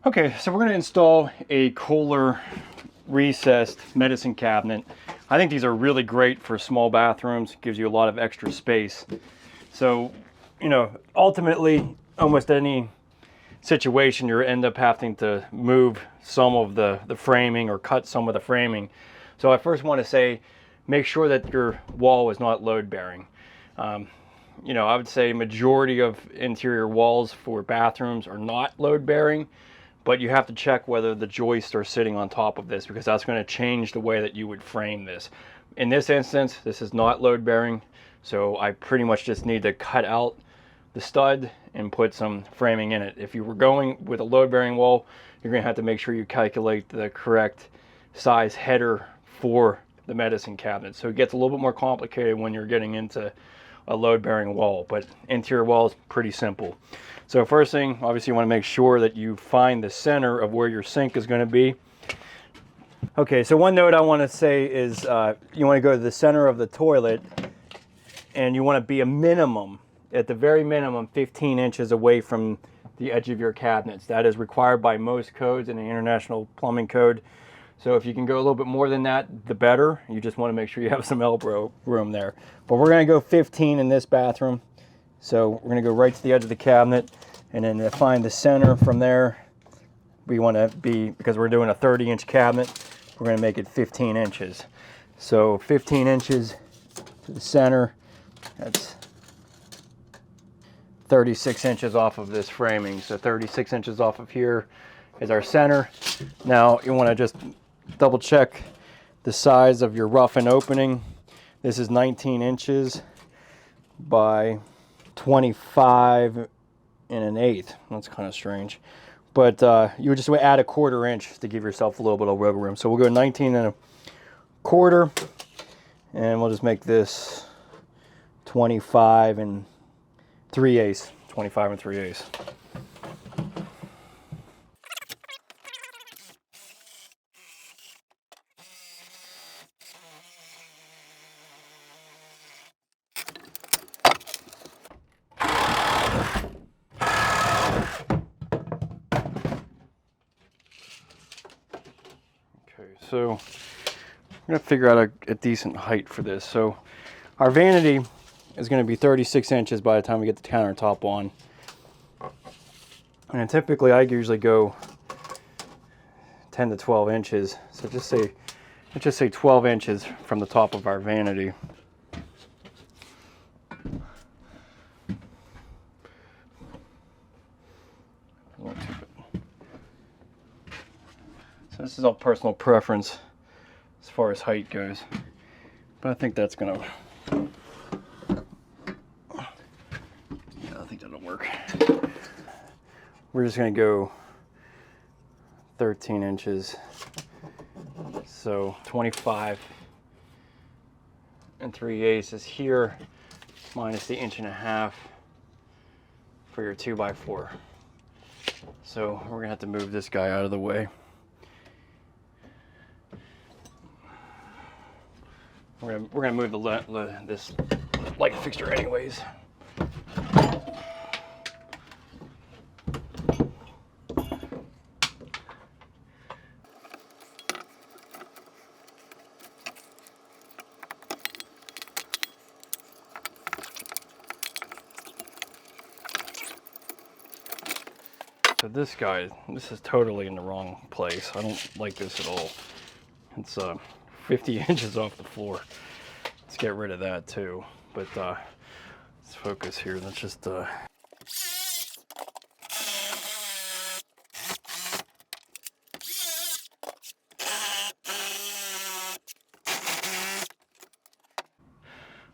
Okay, so we're going to install a Kohler recessed medicine cabinet. I think these are really great for small bathrooms. Gives you a lot of extra space. So, you know, ultimately, almost any situation you end up having to move some of the framing or cut some of the framing. So I first want to say, make sure that your wall is not load bearing. You know, I would say majority of interior walls for bathrooms are not load bearing, but you have to check whether the joists are sitting on top of this, because that's going to change the way that you would frame this. In this instance, this is not load bearing, so I pretty much just need to cut out the stud and put some framing in it. If you were going with a load bearing wall, you're going to have to make sure you calculate the correct size header for the medicine cabinet. So it gets a little bit more complicated when you're getting into a load bearing wall, but interior wall is pretty simple. So first thing, obviously you want to make sure that you find the center of where your sink is going to be. Okay, so one note I want to say is you want to go to the center of the toilet, and you want to be a minimum, at the very minimum, 15 inches away from the edge of your cabinets. That is required by most codes in the International Plumbing Code. So if you can go a little bit more than that, the better. You just want to make sure you have some elbow room there. But we're going to go 15 in this bathroom. So we're going to go right to the edge of the cabinet, and then to find the center from there, we want to be, because we're doing a 30-inch cabinet, we're going to make it 15 inches. So 15 inches to the center, that's 36 inches off of this framing. So 36 inches off of here is our center. Now you want to just double check the size of your rough-in opening. This is 19 inches by 25 and 1/8. That's kind of strange. But you would just add a 1/4 inch to give yourself a little bit of wiggle room. So we'll go 19 and 1/4, and we'll just make this 25 and 3/8. 25 and 3/8. So we're going to figure out a decent height for this. So our vanity is going to be 36 inches by the time we get the countertop on. And typically I usually go 10 to 12 inches. So let's just say 12 inches from the top of our vanity. So this is all personal preference as far as height goes, but I think that's gonna, yeah, I think that'll work. We're just gonna go 13 inches, so 25 and 3/8 is here, minus the 1.5 inches for your 2x4. So we're gonna have to move this guy out of the way. We're gonna move this light fixture anyways. So this is totally in the wrong place. I don't like this at all. It's 50 inches off the floor. Let's get rid of that too. But let's focus here. Let's just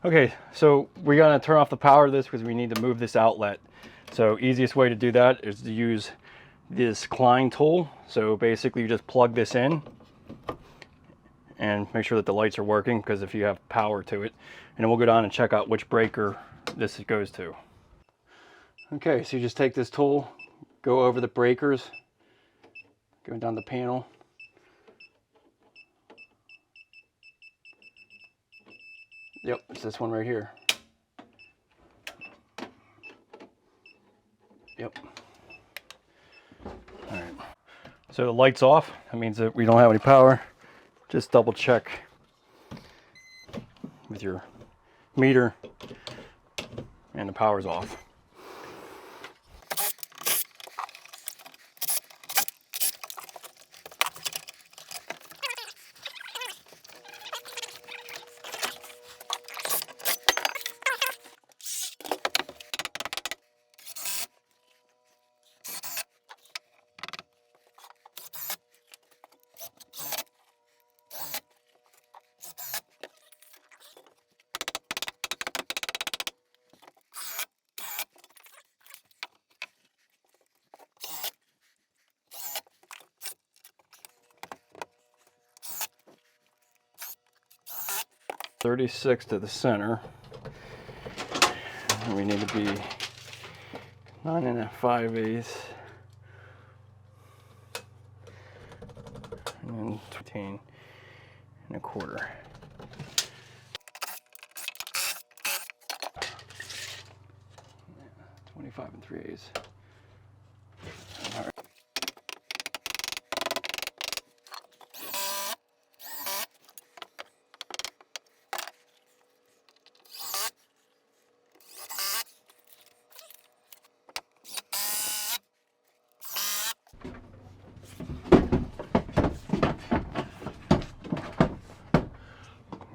okay, so we're gonna turn off the power to this because we need to move this outlet. So easiest way to do that is to use this Klein tool. So basically you just plug this in and make sure that the lights are working, because if you have power to it, and then we'll go down and check out which breaker this goes to. Okay, so you just take this tool, go over the breakers, go down the panel. Yep, it's this one right here. Yep. All right. So the light's off. That means that we don't have any power. Just double check with your meter, and the power's off. .36 to the center. And we need to be 9 5/8, and then 15 1/4. Yeah, 25 3/8. All right.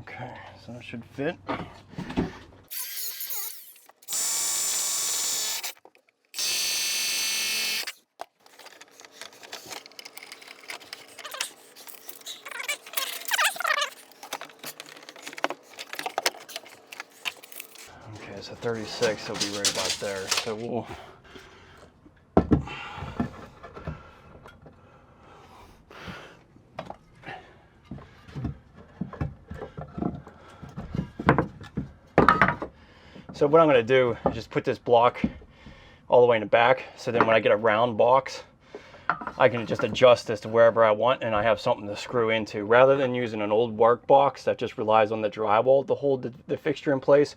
Okay, so it should fit. Okay, so 36 will be right about there. So we'll So what I'm going to do is just put this block all the way in the back, so then when I get a round box, I can just adjust this to wherever I want, and I have something to screw into. Rather than using an old work box that just relies on the drywall to hold the fixture in place,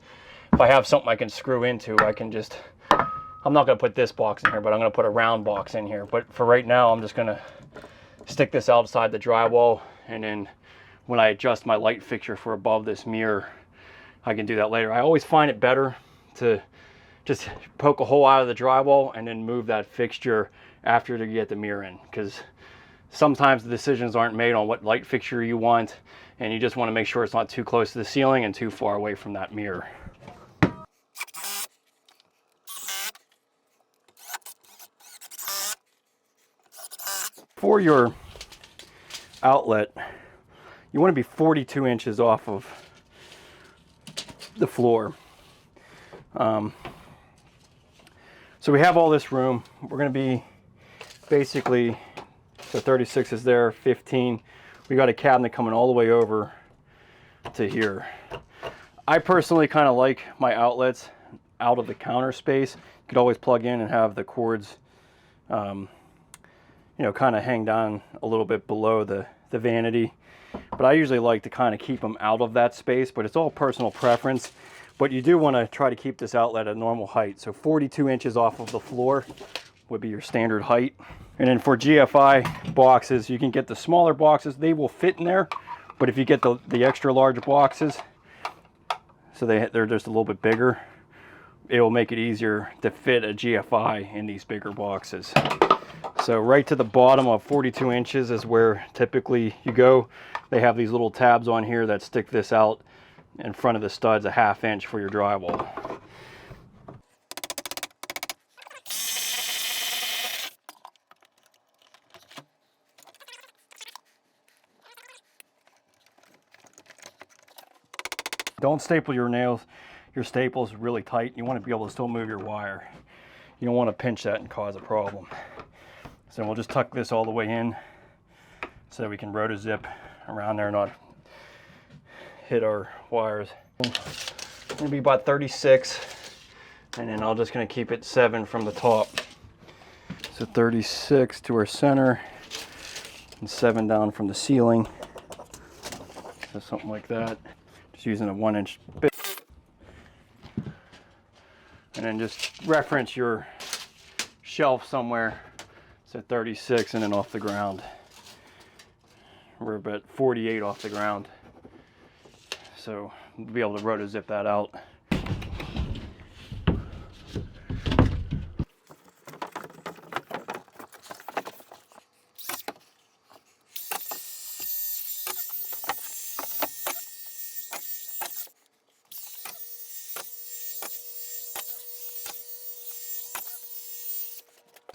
if I have something I can screw into, I can just, I'm not going to put this box in here, but I'm going to put a round box in here. But for right now, I'm just going to stick this outside the drywall, and then when I adjust my light fixture for above this mirror, I can do that later. I always find it better to just poke a hole out of the drywall and then move that fixture after to get the mirror in, because sometimes the decisions aren't made on what light fixture you want, and you just want to make sure it's not too close to the ceiling and too far away from that mirror. For your outlet, you want to be 42 inches off of the floor. So we have all this room. We're going to be basically, so 36 is there, 15. We got a cabinet coming all the way over to here. I personally kind of like my outlets out of the counter space. You could always plug in and have the cords, you know, kind of hang down a little bit below the vanity. But I usually like to kind of keep them out of that space, but it's all personal preference. But you do want to try to keep this outlet at normal height. So 42 inches off of the floor would be your standard height. And then for GFI boxes, you can get the smaller boxes. They will fit in there. But if you get the extra large boxes, so they're just a little bit bigger, it will make it easier to fit a GFI in these bigger boxes. So right to the bottom of 42 inches is where typically you go. They have these little tabs on here that stick this out in front of the studs, a ½ inch for your drywall. Don't staple your nails, your staples really tight. You want to be able to still move your wire. You don't want to pinch that and cause a problem. So we'll just tuck this all the way in so that we can roto-zip around there and not hit our wires. It's gonna be about 36, and then I'm just gonna keep it 7 from the top. So 36 to our center and 7 down from the ceiling. So something like that. Just using a 1-inch bit. And then just reference your shelf somewhere So 36, and then off the ground, we're about 48 off the ground. So we'll be able to roto-zip that out.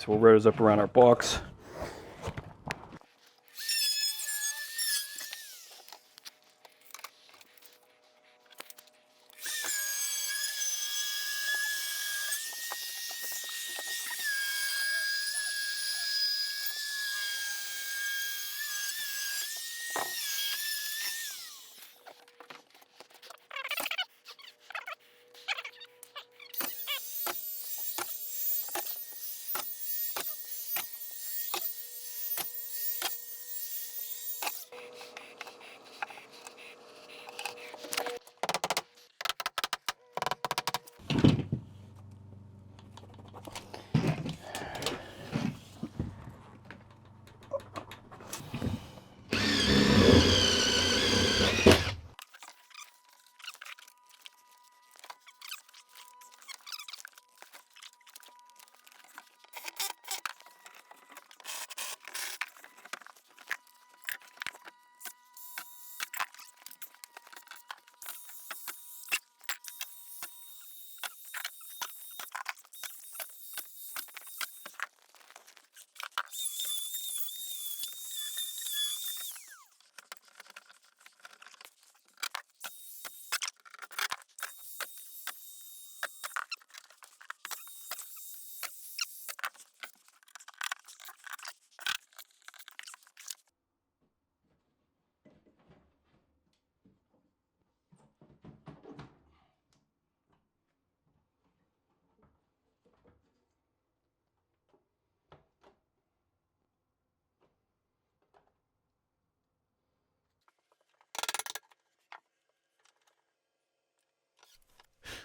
So we'll roto up around our box.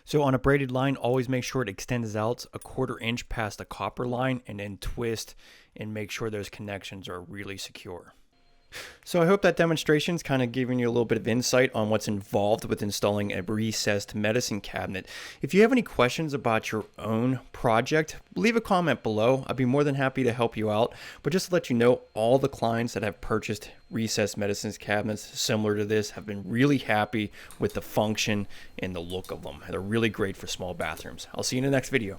So on a braided line, always make sure it extends out a 1/4 inch past the copper line, and then twist and make sure those connections are really secure. So I hope that demonstration's kind of giving you a little bit of insight on what's involved with installing a recessed medicine cabinet. If you have any questions about your own project, leave a comment below. I'd be more than happy to help you out. But just to let you know, all the clients that have purchased recessed medicine cabinets similar to this have been really happy with the function and the look of them. They're really great for small bathrooms. I'll see you in the next video.